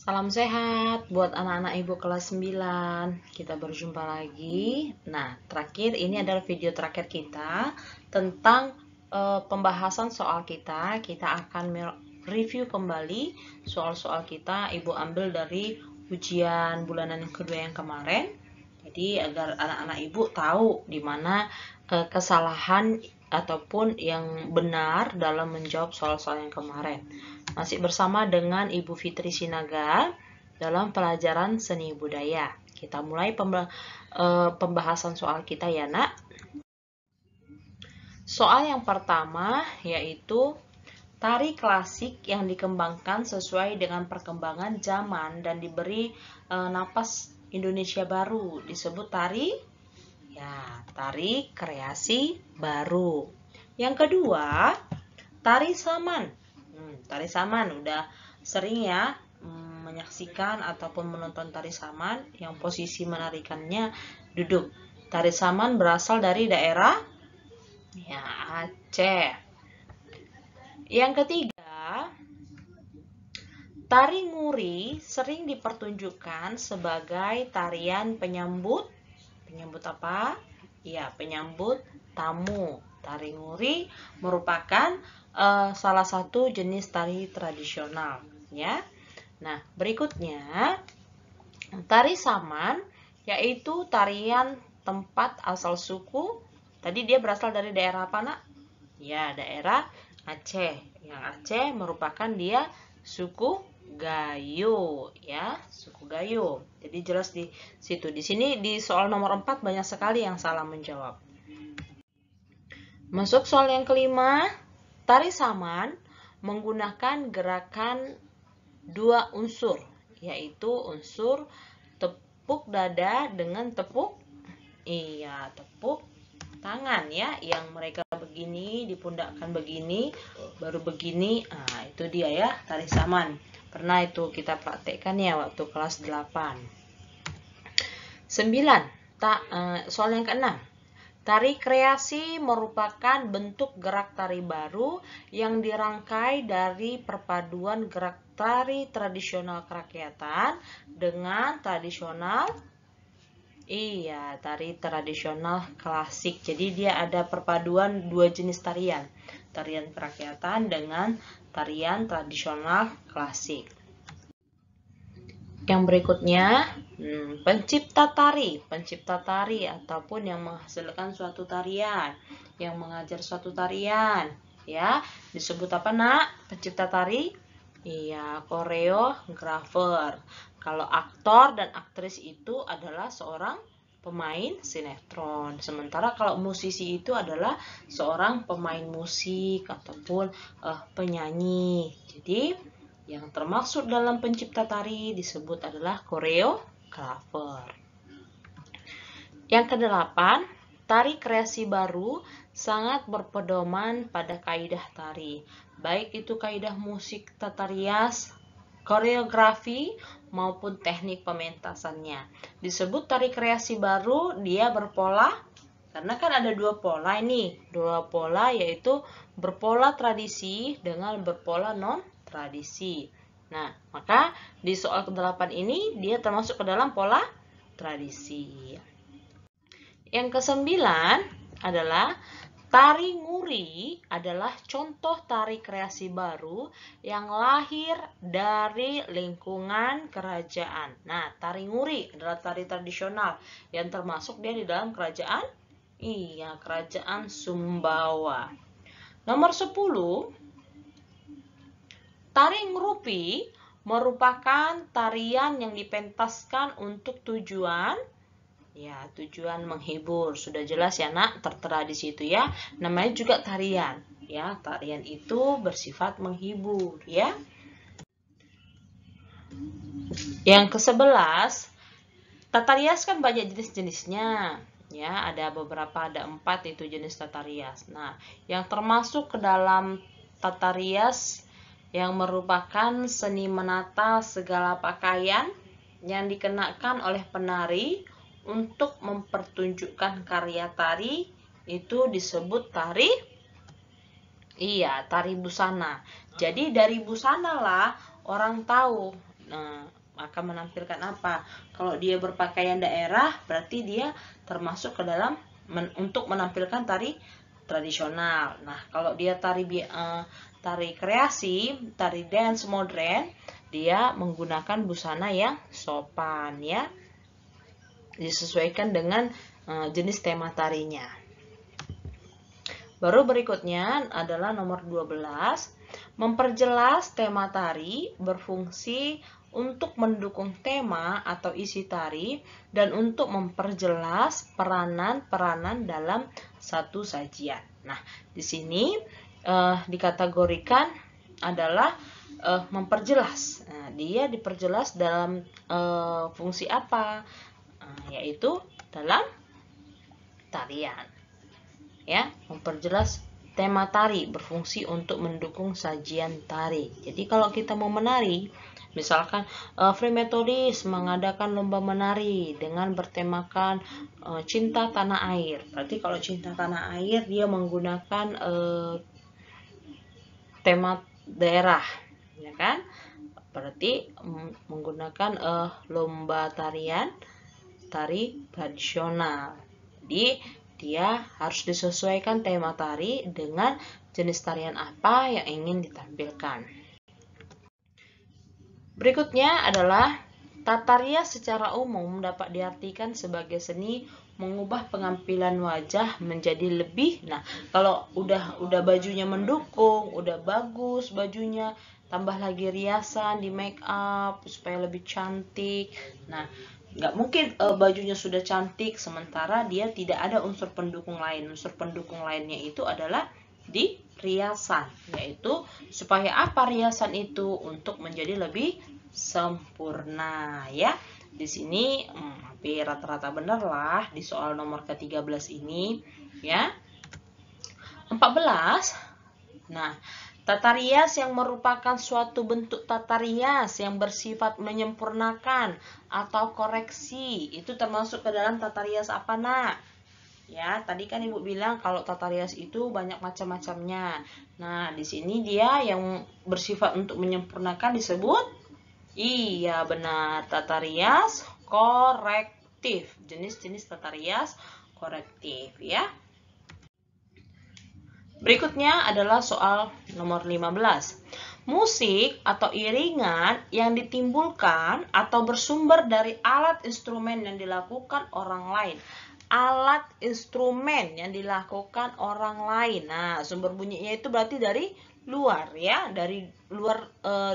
Salam sehat buat anak-anak ibu kelas 9. Kita berjumpa lagi. Nah, terakhir ini adalah video terakhir kita tentang pembahasan soal kita. Kita akan review kembali soal-soal kita. Ibu ambil dari ujian bulanan yang kedua yang kemarin. Jadi agar anak-anak ibu tahu di mana kesalahan ataupun yang benar dalam menjawab soal-soal yang kemarin. Masih bersama dengan Ibu Fitri Sinaga dalam pelajaran seni budaya. Kita mulai pembahasan soal kita ya, Nak. Soal yang pertama yaitu tari klasik yang dikembangkan sesuai dengan perkembangan zaman dan diberi napas Indonesia baru disebut tari kreasi baru. Yang kedua, tari saman. Tari saman udah sering ya menyaksikan ataupun menonton tari saman yang posisi menarikannya duduk. Tari saman berasal dari daerah Aceh. Yang ketiga, tari nguri sering dipertunjukkan sebagai tarian penyambut apa? Ya, penyambut tamu. Tari nguri merupakan salah satu jenis tari tradisional, ya. Nah, berikutnya tari saman yaitu tarian tempat asal suku. Tadi dia berasal dari daerah apa, Nak? Ya, daerah Aceh. Yang Aceh merupakan dia suku Gayo, ya, suku Gayo. Jadi jelas di situ. Di sini di soal nomor 4 banyak sekali yang salah menjawab. Masuk soal yang kelima, tari saman menggunakan gerakan dua unsur, yaitu unsur tepuk dada dengan tepuk tangan ya, yang mereka begini, dipundakkan begini, baru begini. Nah, itu dia ya, tari saman. Pernah itu kita praktekkan ya waktu kelas 8. 9. Soal yang keenam. Tari kreasi merupakan bentuk gerak tari baru yang dirangkai dari perpaduan gerak tari tradisional kerakyatan dengan tari tradisional klasik. Jadi dia ada perpaduan dua jenis tarian. Tarian kerakyatan dengan tarian tradisional klasik. Yang berikutnya, pencipta tari ataupun yang menghasilkan suatu tarian, yang mengajar suatu tarian, ya, disebut apa, Nak? Pencipta tari? Iya, koreografer. Kalau aktor dan aktris itu adalah seorang pemain sinetron. Sementara kalau musisi itu adalah seorang pemain musik ataupun penyanyi. Jadi yang termaksud dalam pencipta tari disebut adalah koreografer. Yang kedelapan, tari kreasi baru sangat berpedoman pada kaidah tari, baik itu kaidah musik tata rias, koreografi, maupun teknik pementasannya. Disebut tari kreasi baru, dia berpola, karena kan ada dua pola ini. Dua pola yaitu berpola tradisi dengan berpola non-tradisi. Nah, maka di soal ke-8 ini dia termasuk ke dalam pola tradisi. Yang ke-9 adalah tari nguri adalah contoh tari kreasi baru yang lahir dari lingkungan kerajaan. Nah, tari nguri adalah tari tradisional yang termasuk dia di dalam kerajaan Sumbawa. Nomor 10, tari ngrupi merupakan tarian yang dipentaskan untuk tujuan menghibur. Sudah jelas ya, Nak, tertera di situ ya. Namanya juga tarian, ya. Tarian itu bersifat menghibur, ya. Yang ke-11, tata rias kan banyak jenis-jenisnya. Ya, ada 4 itu jenis tata rias. Nah, yang termasuk ke dalam tata rias yang merupakan seni menata segala pakaian yang dikenakan oleh penari untuk mempertunjukkan karya tari itu disebut tari busana. Jadi dari busana lah orang tahu akan menampilkan apa? Kalau dia berpakaian daerah, berarti dia termasuk ke dalam untuk menampilkan tari tradisional. Nah, kalau dia tari kreasi, tari dance modern, dia menggunakan busana yang sopan ya. Disesuaikan dengan jenis tema tarinya. Baru berikutnya adalah nomor 12. Memperjelas tema tari berfungsi untuk mendukung tema atau isi tari dan untuk memperjelas peranan-peranan dalam satu sajian. Nah, di sini dikategorikan adalah memperjelas. Nah, dia diperjelas dalam fungsi apa? Yaitu dalam tarian. Ya, memperjelas tema tari berfungsi untuk mendukung sajian tari. Jadi kalau kita mau menari, misalkan free methodist mengadakan lomba menari dengan bertemakan cinta tanah air. Berarti kalau cinta tanah air dia menggunakan tema daerah, ya kan? Berarti menggunakan lomba tarian tari tradisional. Jadi dia harus disesuaikan tema tari dengan jenis tarian apa yang ingin ditampilkan. Berikutnya adalah tata rias secara umum dapat diartikan sebagai seni mengubah penampilan wajah menjadi lebih. Nah, kalau udah bajunya mendukung, udah bagus bajunya, tambah lagi riasan di make up supaya lebih cantik. Nah, nggak mungkin bajunya sudah cantik sementara dia tidak ada unsur pendukung lain. Unsur pendukung lainnya itu adalah di riasan, yaitu supaya apa riasan itu? Untuk menjadi lebih sempurna ya. Di sini hampir rata-rata benar lah di soal nomor ke-13 ini ya. 14. Nah, tata rias yang merupakan suatu bentuk tata rias yang bersifat menyempurnakan atau koreksi, itu termasuk ke dalam tata rias apa, Nak? Ya, tadi kan Ibu bilang kalau tata rias itu banyak macam-macamnya. Nah, di sini dia yang bersifat untuk menyempurnakan disebut, iya benar, tata rias korektif. Jenis-jenis tata rias korektif ya. Berikutnya adalah soal nomor 15. Musik atau iringan yang ditimbulkan atau bersumber dari alat instrumen yang dilakukan orang lain. Alat instrumen yang dilakukan orang lain. Nah, sumber bunyinya itu berarti dari luar ya, dari luar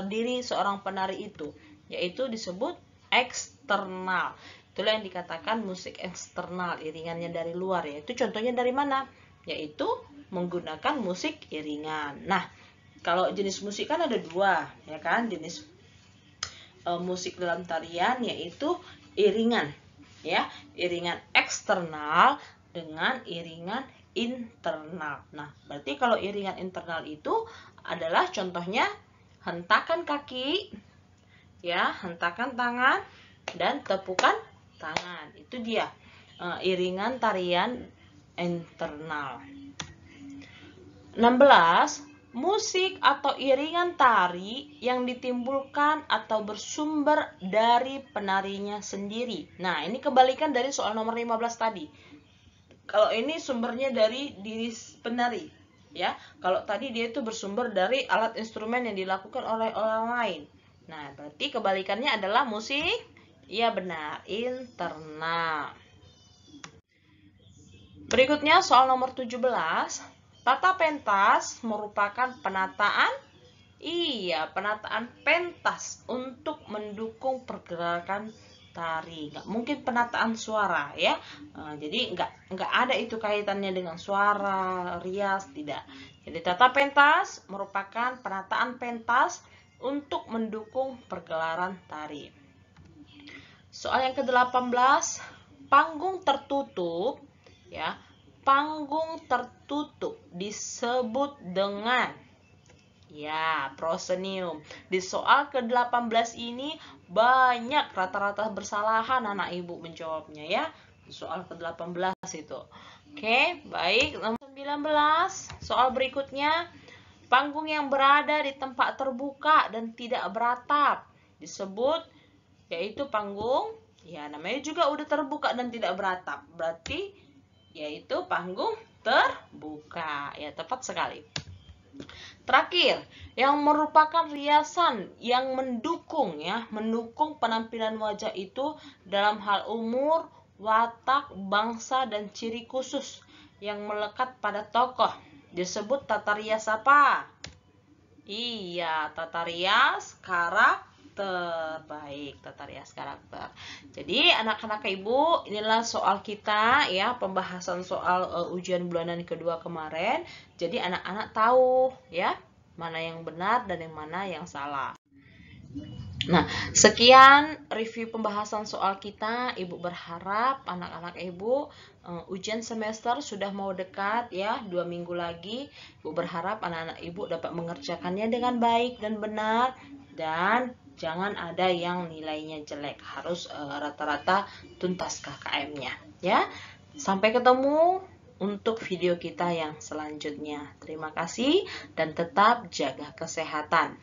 diri seorang penari itu, yaitu disebut eksternal. Itulah yang dikatakan musik eksternal, iringannya dari luar ya. Itu contohnya dari mana? Yaitu menggunakan musik iringan. Nah, kalau jenis musik kan ada dua, ya kan? Jenis musik dalam tarian yaitu iringan, ya, iringan eksternal dengan iringan internal. Nah, berarti kalau iringan internal itu adalah contohnya hentakan kaki, ya, hentakan tangan dan tepukan tangan. Itu dia iringan tarian internal. 16. Musik atau iringan tari yang ditimbulkan atau bersumber dari penarinya sendiri. Nah, ini kebalikan dari soal nomor 15 tadi. Kalau ini sumbernya dari diri penari, ya. Kalau tadi dia itu bersumber dari alat instrumen yang dilakukan oleh orang lain. Nah, berarti kebalikannya adalah musik, iya benar, internal. Berikutnya soal nomor 17. Tata pentas merupakan penataan, penataan pentas untuk mendukung pergerakan tari. Nggak mungkin penataan suara ya. Jadi nggak ada itu kaitannya dengan suara, rias, tidak. Jadi tata pentas merupakan penataan pentas untuk mendukung pergelaran tari. Soal yang ke-18, panggung tertutup ya. Panggung tertutup disebut dengan proscenium. Di soal ke-18 ini banyak rata-rata bersalahan anak ibu menjawabnya ya. Di soal ke-18 itu. Oke, baik. Nomor 19, soal berikutnya, panggung yang berada di tempat terbuka dan tidak beratap disebut yaitu panggung. Ya, namanya juga udah terbuka dan tidak beratap. Berarti yaitu panggung terbuka. Ya, tepat sekali. Terakhir, yang merupakan riasan yang mendukung penampilan wajah itu dalam hal umur, watak, bangsa dan ciri khusus yang melekat pada tokoh. Disebut tata rias apa? Iya, tata rias karakter. Baik, tata rias karakter. Jadi anak-anak ibu, inilah soal kita ya, pembahasan soal ujian bulanan kedua kemarin. Jadi anak-anak tahu ya mana yang benar dan yang mana yang salah. Nah, sekian review pembahasan soal kita. Ibu berharap anak-anak ibu ujian semester sudah mau dekat ya, 2 minggu lagi. Ibu berharap anak-anak ibu dapat mengerjakannya dengan baik dan benar, dan jangan ada yang nilainya jelek. Harus rata-rata tuntas KKM-nya ya. Sampai ketemu untuk video kita yang selanjutnya. Terima kasih dan tetap jaga kesehatan.